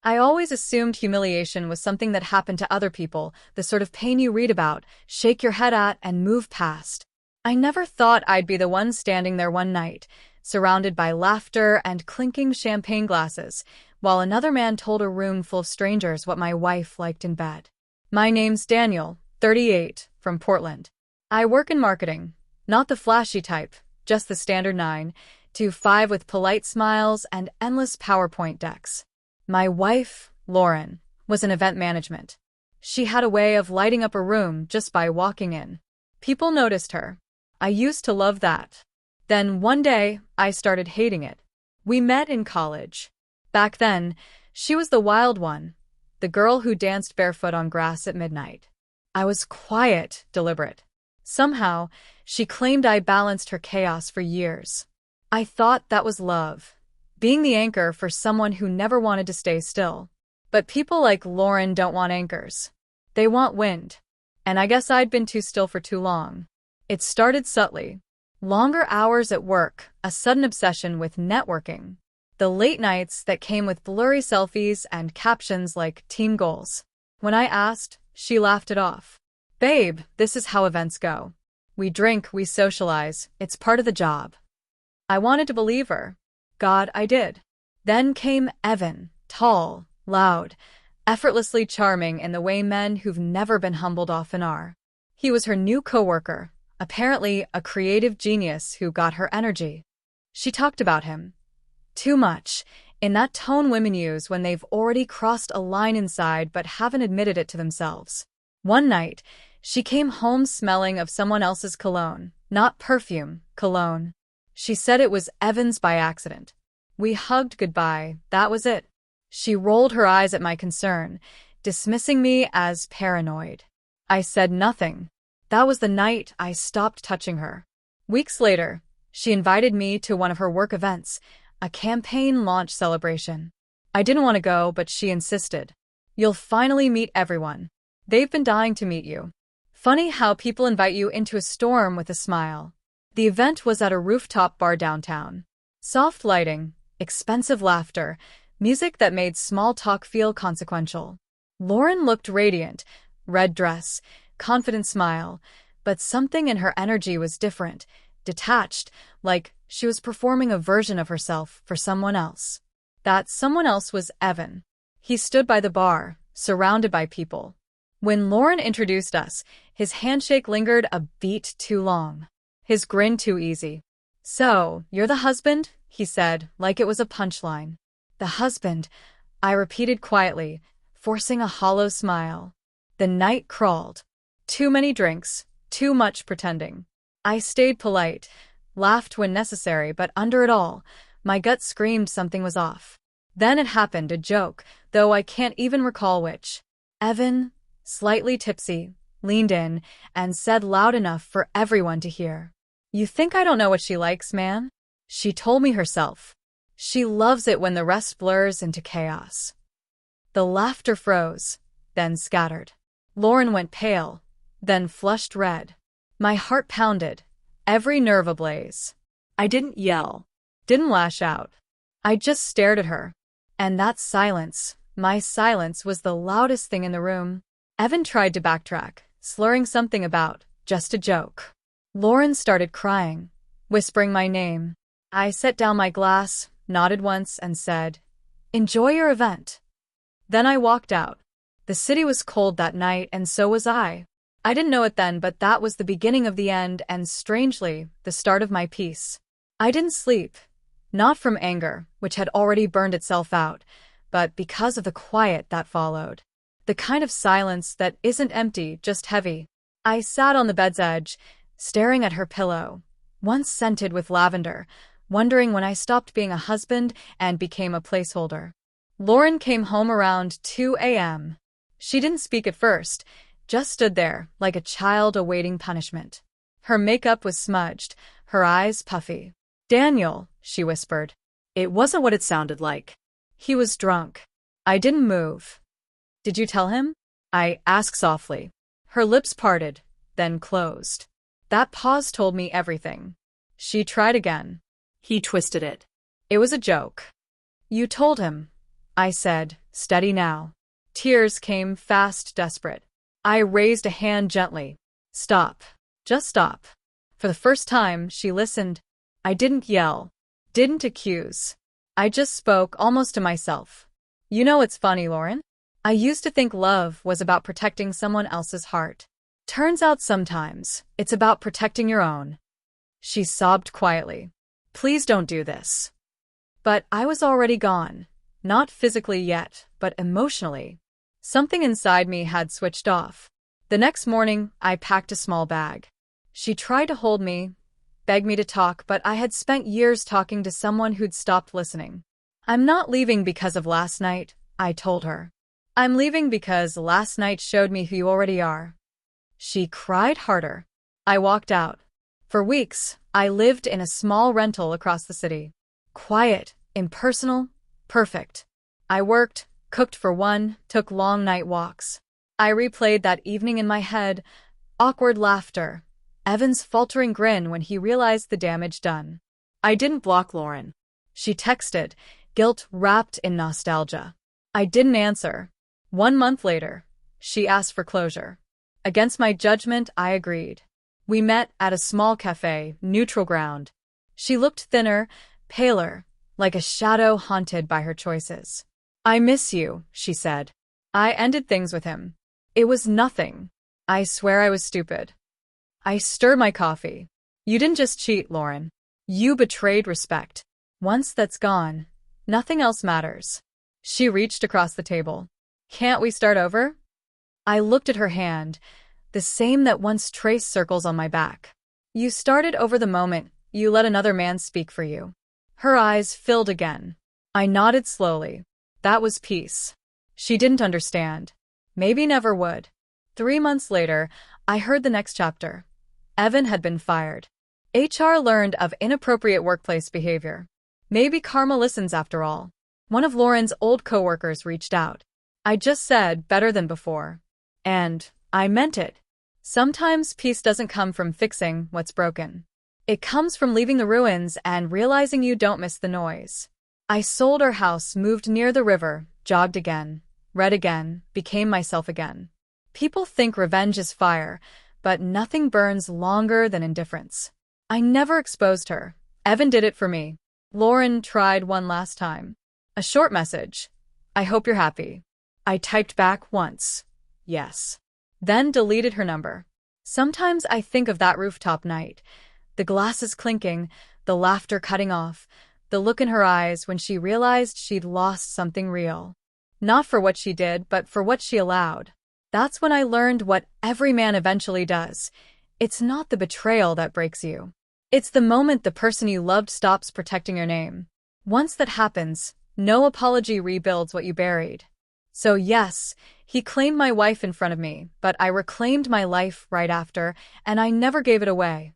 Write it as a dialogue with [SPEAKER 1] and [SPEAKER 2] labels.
[SPEAKER 1] I always assumed humiliation was something that happened to other people, the sort of pain you read about, shake your head at, and move past. I never thought I'd be the one standing there one night, surrounded by laughter and clinking champagne glasses, while another man told a room full of strangers what my wife liked in bed. My name's Daniel, 38, from Portland. I work in marketing, not the flashy type, just the standard 9 to 5 with polite smiles and endless PowerPoint decks. My wife, Lauren, was in event management. She had a way of lighting up a room just by walking in. People noticed her. I used to love that. Then one day, I started hating it. We met in college. Back then, she was the wild one, the girl who danced barefoot on grass at midnight. I was quiet, deliberate. Somehow, she claimed I balanced her chaos for years. I thought that was love, being the anchor for someone who never wanted to stay still. But people like Lauren don't want anchors. They want wind. And I guess I'd been too still for too long. It started subtly. Longer hours at work, a sudden obsession with networking. The late nights that came with blurry selfies and captions like team goals. When I asked, she laughed it off. Babe, this is how events go. We drink, we socialize, it's part of the job. I wanted to believe her. God, I did. Then came Evan, tall, loud, effortlessly charming in the way men who've never been humbled often are. He was her new coworker, apparently a creative genius who got her energy. She talked about him. Too much, in that tone women use when they've already crossed a line inside but haven't admitted it to themselves. One night, she came home smelling of someone else's cologne, not perfume, cologne. She said it was Evan's by accident. We hugged goodbye, that was it. She rolled her eyes at my concern, dismissing me as paranoid. I said nothing. That was the night I stopped touching her. Weeks later, she invited me to one of her work events, a campaign launch celebration. I didn't want to go, but she insisted. You'll finally meet everyone. They've been dying to meet you. Funny how people invite you into a storm with a smile. The event was at a rooftop bar downtown. Soft lighting, expensive laughter, music that made small talk feel consequential. Lauren looked radiant, red dress, confident smile, but something in her energy was different, detached, like she was performing a version of herself for someone else. That someone else was Evan. He stood by the bar, surrounded by people. When Lauren introduced us, his handshake lingered a beat too long. His grin too easy. So, you're the husband? He said, like it was a punchline. The husband, I repeated quietly, forcing a hollow smile. The night crawled. Too many drinks, too much pretending. I stayed polite, laughed when necessary, but under it all, my gut screamed something was off. Then it happened, a joke, though I can't even recall which. Evan, slightly tipsy, leaned in and said loud enough for everyone to hear. You think I don't know what she likes, man? She told me herself. She loves it when the rest blurs into chaos. The laughter froze, then scattered. Lauren went pale, then flushed red. My heart pounded, every nerve ablaze. I didn't yell, didn't lash out. I just stared at her. And that silence, my silence, was the loudest thing in the room. Evan tried to backtrack, slurring something about, just a joke. Lauren started crying, whispering my name. I set down my glass, nodded once, and said, "Enjoy your event." Then I walked out. The city was cold that night, and so was I. I didn't know it then, but that was the beginning of the end and, strangely, the start of my peace. I didn't sleep. Not from anger, which had already burned itself out, but because of the quiet that followed. The kind of silence that isn't empty, just heavy. I sat on the bed's edge, staring at her pillow, once scented with lavender, wondering when I stopped being a husband and became a placeholder. Lauren came home around 2 a.m. She didn't speak at first, just stood there, like a child awaiting punishment. Her makeup was smudged, her eyes puffy. "Daniel," she whispered. It wasn't what it sounded like. He was drunk. I didn't move. "Did you tell him?" I asked softly. Her lips parted, then closed. That pause told me everything. She tried again. He twisted it. "It was a joke." "You told him." I said, steady now. Tears came fast, desperate. I raised a hand gently. Stop. Just stop. For the first time, she listened. I didn't yell. Didn't accuse. I just spoke almost to myself. You know it's funny, Lauren? I used to think love was about protecting someone else's heart. Turns out sometimes, it's about protecting your own. She sobbed quietly. Please don't do this. But I was already gone. Not physically yet, but emotionally. Something inside me had switched off. The next morning, I packed a small bag. She tried to hold me, begged me to talk, but I had spent years talking to someone who'd stopped listening. I'm not leaving because of last night, I told her. I'm leaving because last night showed me who you already are. She cried harder. I walked out. For weeks, I lived in a small rental across the city. Quiet, impersonal, perfect. I worked, cooked for one, took long night walks. I replayed that evening in my head, awkward laughter, Evan's faltering grin when he realized the damage done. I didn't block Lauren. She texted, guilt wrapped in nostalgia. I didn't answer. 1 month later, she asked for closure. Against my judgment, I agreed. We met at a small cafe, neutral ground. She looked thinner, paler, like a shadow haunted by her choices. I miss you, she said. I ended things with him. It was nothing. I swear I was stupid. I stirred my coffee. You didn't just cheat, Lauren. You betrayed respect. Once that's gone, nothing else matters. She reached across the table. Can't we start over? I looked at her hand, the same that once traced circles on my back. You started over the moment you let another man speak for you. Her eyes filled again. I nodded slowly. That was peace. She didn't understand. Maybe never would. 3 months later, I heard the next chapter. Evan had been fired. HR learned of inappropriate workplace behavior. Maybe karma listens after all. One of Lauren's old coworkers reached out. I just said better than before. And I meant it. Sometimes peace doesn't come from fixing what's broken. It comes from leaving the ruins and realizing you don't miss the noise. I sold our house, moved near the river, jogged again, read again, became myself again. People think revenge is fire, but nothing burns longer than indifference. I never exposed her. Evan did it for me. Lauren tried one last time. A short message. I hope you're happy. I typed back once. Yes. Then deleted her number. Sometimes I think of that rooftop night. The glasses clinking, the laughter cutting off, the look in her eyes when she realized she'd lost something real. Not for what she did, but for what she allowed. That's when I learned what every man eventually does. It's not the betrayal that breaks you. It's the moment the person you loved stops protecting your name. Once that happens, no apology rebuilds what you buried. So yes, he claimed my wife in front of me, but I reclaimed my life right after, and I never gave it away.